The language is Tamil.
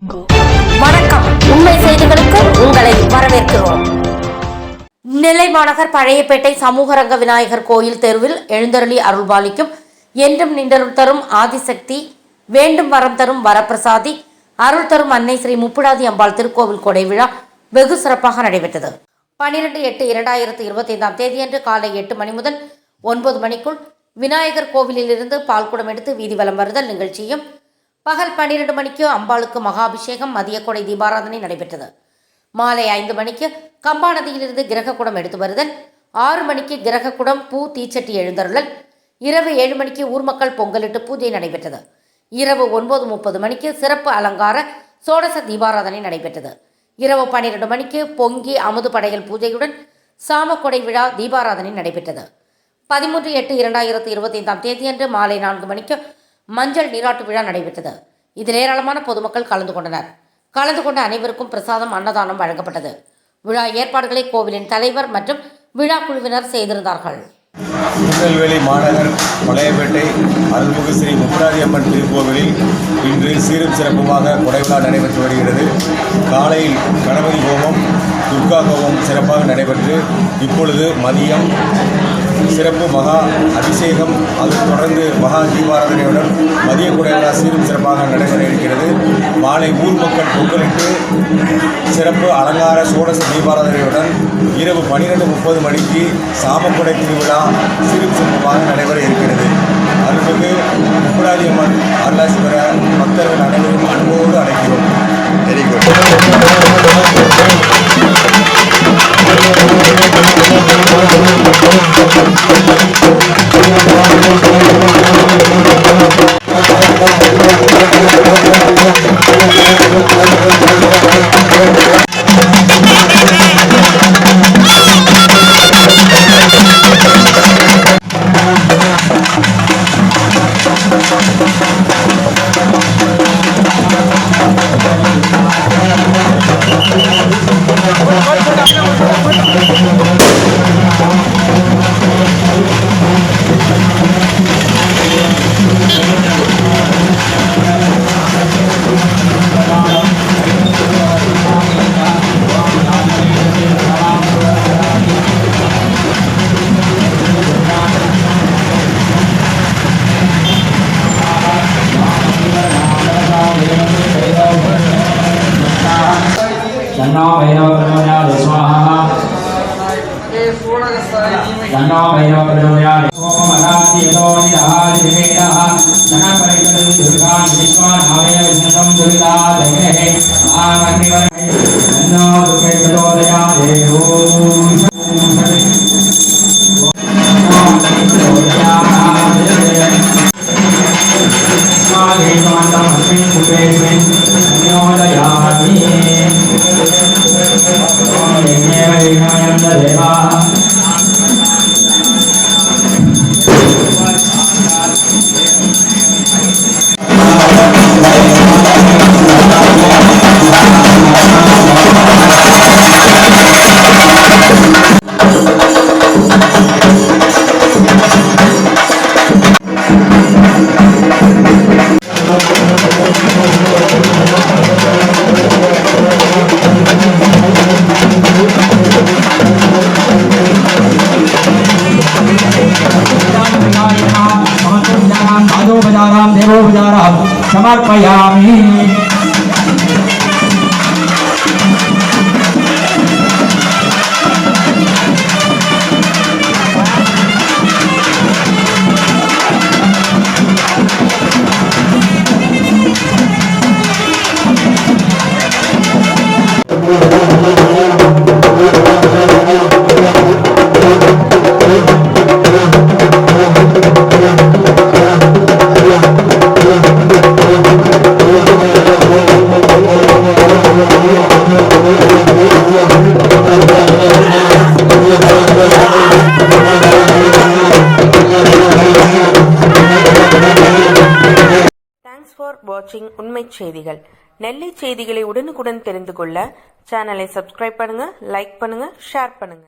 வணக்கம். உண்மை செய்திகளுக்கு உங்களை வரவேற்கிறோம். நெல்லை மாநகர் பழையப்பேட்டை சமூகரங்க விநாயகர் கோயில் தெருவில் எழுந்தருளி அருள்பாலிக்கும் என்றும் நின்றருள் தரும் ஆதிசக்தி, வேண்டும் வரம் தரும் வரப்பிரசாதி, அருள் தரும் அன்னை ஸ்ரீ முப்புடாதி அம்பாள் திருக்கோவில் கொடை விழா வெகு சிறப்பாக நடைபெற்றது. 12/8/2025 தேதியன்று காலை 8 மணி முதல் 9 மணிக்குள் விநாயகர் கோவிலிலிருந்து பால்குடம் எடுத்து வீதி வலம் வருதல் நிகழ்ச்சியும், பகல் 12 மணிக்கு அம்பாளுக்கு மகாபிஷேகம், மதிய கொடை தீபாராதனை நடைபெற்றது. மாலை 5 மணிக்கு கம்பா நதியிலிருந்து கிரகக்குடம் எடுத்து வருதல், 6 மணிக்கு கிரகக்குடம், பூ, தீச்சட்டி எழுந்தருளல், இரவு 7 மணிக்கு ஊர் மக்கள் பொங்கலிட்டு பூஜை நடைபெற்றது. இரவு 9:30 மணிக்கு சிறப்பு அலங்கார சோடச தீபாராதனை நடைபெற்றது. இரவு 12 மணிக்கு பொங்கி அமுது படையல் பூஜையுடன் சாமக்கொடை விழா தீபாராதனை நடைபெற்றது. 13/8/2025 தேதியன்று மாலை 4 மணிக்கு மஞ்சள் நீராட்டு விழா நடைபெற்றது. இதில் ஏராளமான பொதுமக்கள் கலந்து கொண்டனர். கலந்து கொண்ட அனைவருக்கும் பிரசாதம், அன்னதானம் வழங்கப்பட்டது. விழா ஏற்பாடுகளை கோவிலின் தலைவர் மற்றும் விழா குழுவினர் செய்திருந்தார்கள். திருநெல்வேலி மாநகர் பழையப்பேட்டை அருள்மிகு ஸ்ரீ முப்புடாதி அம்மன் திருக்கோவிலில் இன்று சீரும் சிறப்புமாக கொடைவிழா நடைபெற்று வருகிறது. காலையில் கணபதி ஹோமம், துர்கா ஹோமம் சிறப்பாக நடைபெற்று இப்பொழுது மதியம் சிறப்பு மகா அபிஷேகம், அதைத் தொடர்ந்து மகா தீபாராதனையுடன் மதிய கொடைவிழா சீரும் சிறப்பாக நடைபெற இருக்கிறது. மாலை ஊர் மக்கள் பொங்கலிட்டு சிறப்பு அலங்கார சோடச தீபாராதனையுடன் இரவு 12:30 மணிக்கு சாமக்கொடை திருவிழா சீரும் சிறப்பாக நடைபெற இருக்கிறது. அருள்மிகு முப்புடாதி அம்மன் அருளாசி பெற பக்தர்கள் அனைவரும் அன்போடு அழைக்கிறோம். Very Janno Bhairava Pradonyāde Svāha Janno Bhairava Pradonyāde Svāha Yadoni Dahādi Vedaha Janna Parikadam Durgāni Vishwanāvaya Vishnatam Duridādehe Āmakrivarai Janno Durgai Pradonyāde Om देवोपचारां समर्पयामि. வாட்சிங் உண்மை செய்திகள். நெல்லை செய்திகளை உடனுக்குடன் தெரிந்து கொள்ள சேனலை சப்ஸ்கிரைப் பண்ணுங்க, லைக் பண்ணுங்க, ஷேர் பண்ணுங்க.